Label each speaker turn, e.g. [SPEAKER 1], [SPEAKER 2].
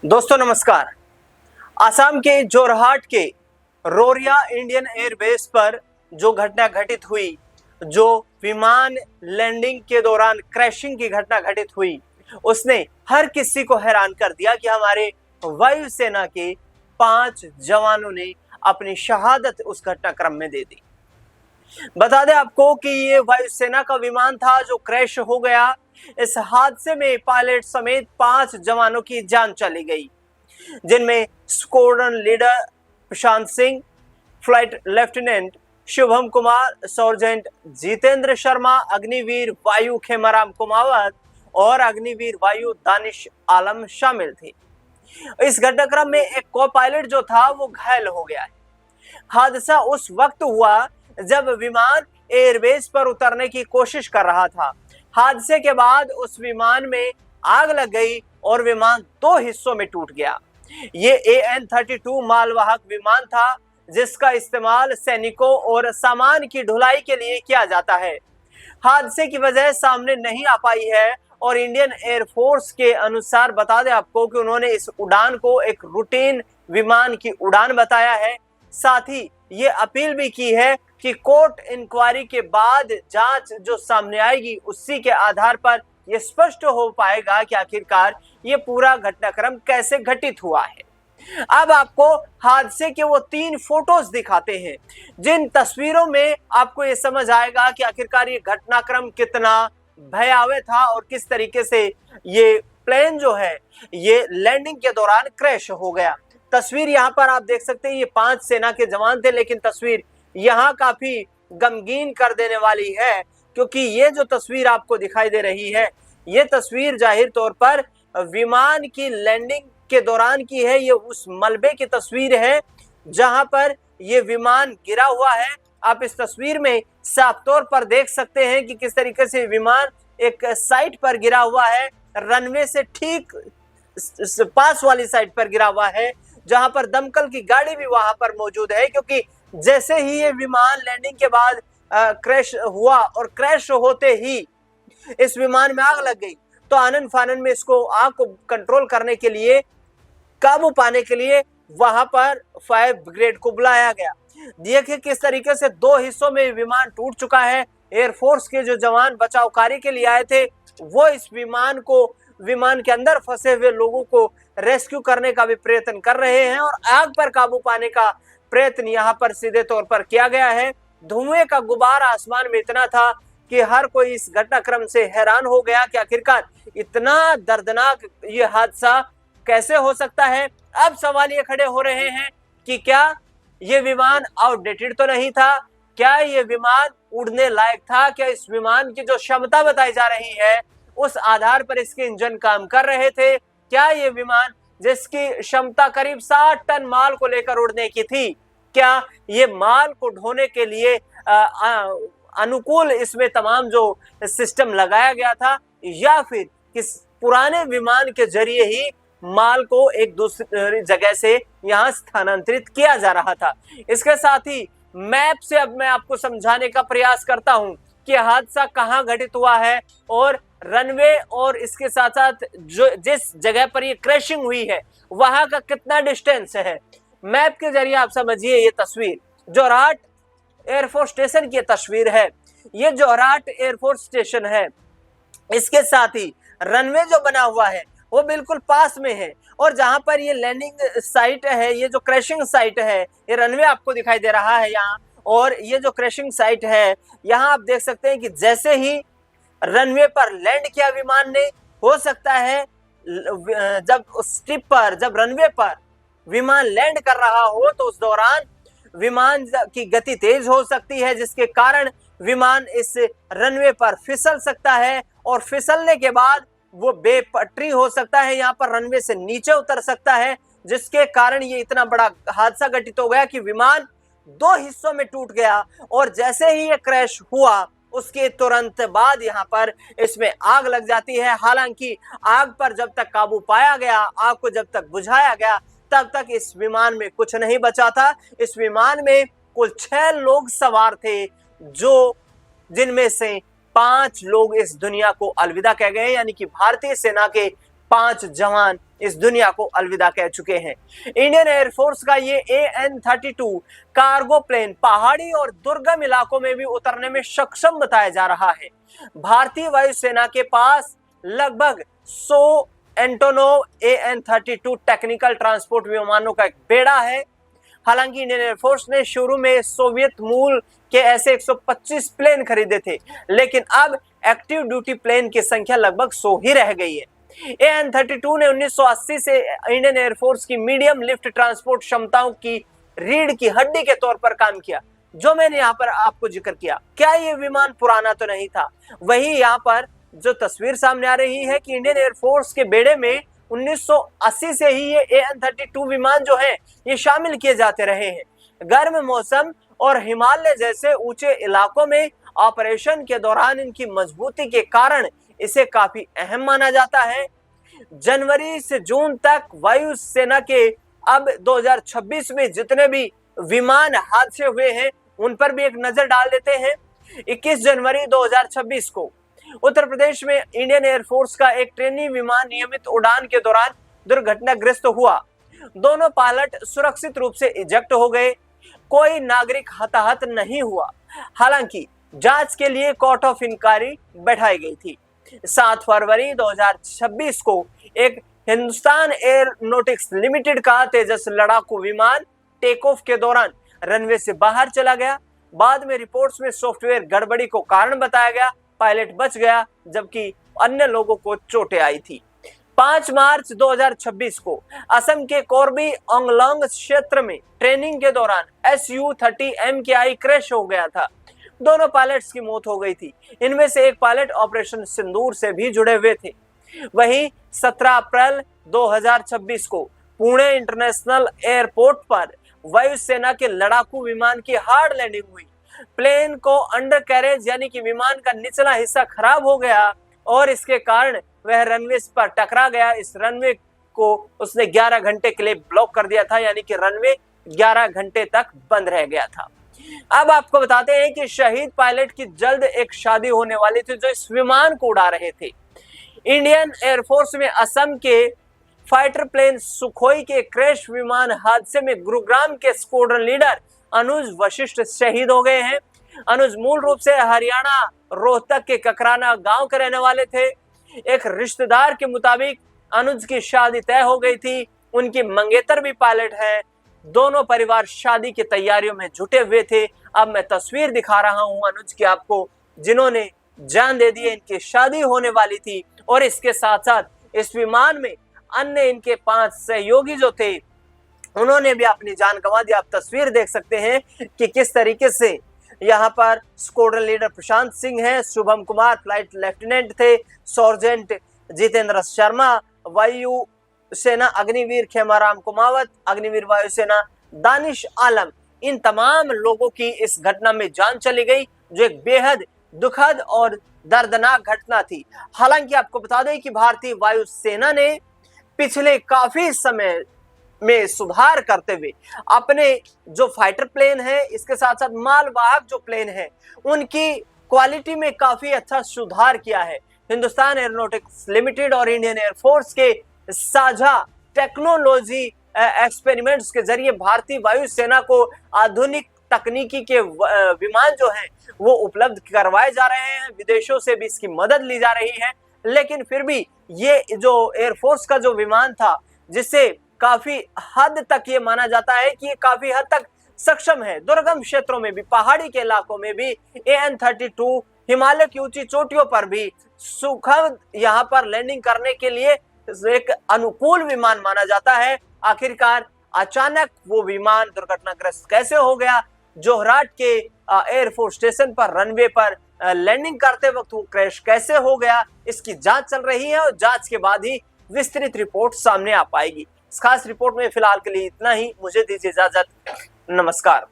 [SPEAKER 1] दोस्तों नमस्कार। असम के जोरहाट के रोरिया इंडियन एयरबेस पर जो घटना घटित हुई, जो विमान लैंडिंग के दौरान क्रैशिंग की घटना घटित हुई, उसने हर किसी को हैरान कर दिया कि हमारे वायुसेना के 5 जवानों ने अपनी शहादत उस घटनाक्रम में दे दी। बता दें आपको कि ये वायुसेना का विमान था जो क्रैश हो गया। इस हादसे में पायलट समेत 5 जवानों की जान चली गई, जिनमें squadron leader Prashant Singh, flight lieutenant Shubham Kumar, sergeant Jitendra Sharma, Agniveer Vayu Khemaram Kumawat और अग्निवीर वायु दानिश आलम शामिल थे। इस घटनाक्रम में एक को पायलट जो था वो घायल हो गया है। हादसा उस वक्त हुआ जब विमान एयरबेस पर उतरने की कोशिश कर रहा था। हादसे के बाद उस विमान में आग लग गई और विमान 2 हिस्सों में टूट गया। ये AN-32 मालवाहक विमान था जिसका इस्तेमाल सैनिकों और सामान की ढुलाई के लिए किया जाता है। हादसे की वजह सामने नहीं आ पाई है और इंडियन एयरफोर्स के अनुसार बता दें आपको कि उन्होंने इस उड़ान को एक रूटीन विमान की उड़ान बताया है। साथ ही ये अपील भी की है कि कोर्ट इंक्वायरी के बाद जांच जो सामने आएगी उसी के आधार पर यह स्पष्ट हो पाएगा कि आखिरकार ये पूरा घटनाक्रम कैसे घटित हुआ है। अब आपको हादसे के वो 3 फोटोज दिखाते हैं, जिन तस्वीरों में आपको ये समझ आएगा कि आखिरकार ये घटनाक्रम कितना भयावह था और किस तरीके से ये प्लेन जो है ये लैंडिंग के दौरान क्रैश हो गया। तस्वीर यहाँ पर आप देख सकते हैं, ये 5 सेना के जवान थे, लेकिन तस्वीर यहाँ काफी गमगीन कर देने वाली है, क्योंकि ये जो तस्वीर आपको दिखाई दे रही है ये तस्वीर जाहिर तौर पर विमान की लैंडिंग के दौरान की है। ये उस मलबे की तस्वीर है जहां पर ये विमान गिरा हुआ है। आप इस तस्वीर में साफ तौर पर देख सकते हैं कि किस तरीके से विमान एक साइट पर गिरा हुआ है, रनवे से ठीक पास वाली साइड पर गिरा हुआ है, जहां पर दमकल की गाड़ी भी वहां पर मौजूद है, क्योंकि जैसे ही ये विमान लैंडिंग के बाद क्रैश हुआ और क्रैश होते ही इस विमान में आग लग गई, तो आनन फानन में इसको आग को कंट्रोल करने के लिए, काबू पाने के लिए वहां पर फायर ब्रिगेड को बुलाया गया। देखिए किस तरीके से 2 हिस्सों में विमान टूट चुका है। एयरफोर्स के जो जवान बचाव कार्य के लिए आए थे वो इस विमान के अंदर फंसे हुए लोगों को रेस्क्यू करने का भी प्रयत्न कर रहे हैं और आग पर काबू पाने का प्रयत्न यहाँ पर सीधे तौर पर किया गया है। धुएं का गुबार आसमान में इतना था कि हर कोई इस घटनाक्रम से हैरान हो गया कि आखिरकार इतना दर्दनाक ये हादसा कैसे हो सकता है। अब सवाल ये खड़े हो रहे हैं कि क्या ये विमान आउटडेटेड तो नहीं था, क्या ये विमान उड़ने लायक था, क्या इस विमान की जो क्षमता बताई जा रही है उस आधार पर इसके इंजन काम कर रहे थे, क्या ये विमान जिसकी क्षमता करीब 60 टन माल को लेकर उड़ने की थी, क्या ये माल को ढोने के लिए अनुकूल इसमें तमाम जो सिस्टम लगाया गया था, या फिर किस पुराने विमान के जरिए ही माल को एक दूसरी जगह से यहाँ स्थानांतरित किया जा रहा था। इसके साथ ही मैप से अब मैं आपको समझाने का प्रयास करता हूं कि हादसा कहां घटित हुआ है और रनवे और इसके साथ साथ जो जिस जगह पर ये क्रैशिंग हुई है वहां का कितना डिस्टेंस है। मैप के जरिए आप समझिए, ये तस्वीर जोरहाट एयरफोर्स स्टेशन की तस्वीर है। ये जोरहाट एयरफोर्स स्टेशन है, इसके साथ ही रनवे जो बना हुआ है वो बिल्कुल पास में है और जहां पर ये लैंडिंग साइट है, ये जो क्रैशिंग साइट है, ये रनवे आपको दिखाई दे रहा है यहाँ, और ये जो क्रैशिंग साइट है यहाँ आप देख सकते हैं कि जैसे ही रनवे पर लैंड किया विमान ने, हो सकता है जब स्ट्रिप पर, जब रनवे पर विमान लैंड कर रहा हो तो उस दौरान विमान की गति तेज हो सकती है, जिसके कारण विमान इस रनवे पर फिसल सकता है और फिसलने के बाद वो बेपटरी हो सकता है, यहाँ पर रनवे से नीचे उतर सकता है, जिसके कारण ये इतना बड़ा हादसा घटित हो गया कि विमान 2 हिस्सों में टूट गया। और जैसे ही ये क्रैश हुआ उसके तुरंत बाद यहाँ पर इसमें आग लग जाती है। हालांकि आग पर जब तक काबू पाया गया, आग को जब तक बुझाया गया, तब तक इस विमान में कुछ नहीं बचा था। इस विमान में कुल 6 लोग सवार थे, जो जिनमें से 5 लोग इस दुनिया को अलविदा कह गए, यानी कि भारतीय सेना के 5 जवान इस दुनिया को अलविदा कह चुके हैं। इंडियन एयरफोर्स का ये AN-32 कार्गो प्लेन पहाड़ी और दुर्गम इलाकों में भी उतरने में सक्षम बताया जा रहा है। भारतीय वायुसेना के पास लगभग 100 एंटोनोव AN-32 टेक्निकल ट्रांसपोर्ट विमानों का एक बेड़ा है। हालांकि इंडियन एयरफोर्स ने शुरू में सोवियत मूल के ऐसे 125 प्लेन खरीदे थे, लेकिन अब एक्टिव ड्यूटी प्लेन की संख्या लगभग 100 ही रह गई है। AN-32 ने 1980 से इंडियन एयरफोर्स की मीडियम लिफ्ट ट्रांसपोर्ट क्षमताओं की रीढ़ की हड्डी के तौर पर काम किया, जो मैंने यहाँ पर आपको जिक्र किया। क्या ये विमान पुराना तो नहीं था? वही यहाँ पर जो तस्वीर सामने आ रही है कि इंडियन एयरफोर्स के बेड़े में 1980 से ही ये AN-32 विमान जो है ये शामिल किए जाते रहे हैं। गर्म मौसम और हिमालय जैसे ऊंचे इलाकों में ऑपरेशन के दौरान इनकी मजबूती के कारण इसे काफी अहम माना जाता है। जनवरी से जून तक वायुसेना के अब 2026 में जितने भी विमान हादसे हुए हैं उन पर भी एक नजर डाल देते हैं। 21 जनवरी 2026 को उत्तर प्रदेश में इंडियन एयरफोर्स का एक ट्रेनी विमान नियमित उड़ान के दौरान दुर्घटनाग्रस्त हुआ। दोनों पायलट सुरक्षित रूप से इजेक्ट हो गए। कोई नागरिक हताहत नहीं हुआ। हालांकि जांच के लिए कोर्ट ऑफ इंक्वायरी बैठाई गई थी। 7 फरवरी 2026 को एक हिंदुस्तान एयरोनॉटिक्स लिमिटेड का तेजस लड़ाकू विमान टेक ऑफ के दौरान रनवे से बाहर चला गया। बाद में रिपोर्ट्स में सॉफ्टवेयर गड़बड़ी को कारण बताया गया। पायलट बच गया जबकि अन्य लोगों को चोटें आई थी। 5 मार्च 2026 को असम के कोरबी आंगलोंग क्षेत्र में ट्रेनिंग के दौरान Su-30 MKI क्रैश हो गया था। दोनों पायलट्स की मौत हो गई थी। इनमें से एक पायलट ऑपरेशन सिंदूर से भी जुड़े हुए थे। वहीं 17 अप्रैल 2026 को पुणे इंटरनेशनल एयरपोर्ट पर वायुसेना के लड़ाकू विमान की हार्ड लैंडिंग हुई। प्लेन को अंडर कैरेज यानी कि विमान का निचला हिस्सा खराब हो गया और इसके कारण वह रनवे पर टकरा गया। इस रनवे को उसने 11 घंटे के लिए ब्लॉक कर दिया था, यानी कि रनवे 11 घंटे तक बंद रह गया था। अब आपको बताते हैं कि शहीद पायलट की जल्द एक शादी होने वाली थी जो इस विमान को उड़ा रहे थे। इंडियन एयरफोर्स में असम के फाइटर प्लेन सुखोई के क्रैश विमान हादसे में गुरुग्राम के स्क्वाड्रन लीडर अनुज वशिष्ठ शहीद हो गए हैं। अनुज मूल रूप से हरियाणा रोहतक के ककराना गांव के रहने वाले थे। एक रिश्तेदार के मुताबिक अनुज की शादी तय हो गई थी। उनकी मंगेतर भी पायलट है। दोनों परिवार शादी की तैयारियों में जुटे हुए थे। अब मैं तस्वीर दिखा रहा हूं अनुज की आपको, जिन्होंने जान दे दी। इनकी शादी होने वाली थी और इसके साथ साथ इस विमान में अन्य इनके 5 सहयोगी जो थे उन्होंने भी अपनी जान गंवा दी। आप तस्वीर देख सकते हैं कि किस तरीके से यहाँ पर स्क्वाड्रन लीडर प्रशांत सिंह है, शुभम कुमार फ्लाइट लेफ्टिनेंट थे, सर्जेंट जितेंद्र शर्मा, वायु सेना अग्निवीर खेमाराम कुमावत, अग्निवीर वायुसेना दानिश आलम, इन तमाम लोगों की इस घटना में जान चली गई, जो एक बेहद दुखद और दर्दनाक घटना थी। हालांकि आपको बता दें कि भारतीय वायुसेना ने पिछले काफी समय में सुधार करते हुए अपने जो फाइटर प्लेन है, इसके साथ साथ मालवाहक जो प्लेन है, उनकी क्वालिटी में काफी अच्छा सुधार किया है। हिंदुस्तान एयरोनॉटिक्स लिमिटेड और इंडियन एयरफोर्स के साझा टेक्नोलॉजी एक्सपेरिमेंट्स के जरिए भारतीय वायुसेना को आधुनिक तकनीकी के विमान जो हैं वो उपलब्ध करवाए जा रहे हैं। विदेशों से भी इसकी मदद ली जा रही है। लेकिन फिर भी ये जो एयरफोर्स का जो विमान था, जिससे काफी हद तक ये माना जाता है कि ये काफी हद तक सक्षम है दुर्गम क्षेत्रों में भी, पहाड़ी के इलाकों में भी AN-32 हिमालय की ऊंची चोटियों पर भी सुखद यहाँ पर लैंडिंग करने के लिए एक अनुकूल विमान माना जाता है। आखिरकार अचानक वो विमान दुर्घटनाग्रस्त कैसे हो गया, जोरहाट के एयरफोर्स स्टेशन पर रनवे पर लैंडिंग करते वक्त वो क्रैश कैसे हो गया, इसकी जांच चल रही है और जांच के बाद ही विस्तृत रिपोर्ट सामने आ पाएगी। इस खास रिपोर्ट में फिलहाल के लिए इतना ही। मुझे दीजिए इजाजत। नमस्कार।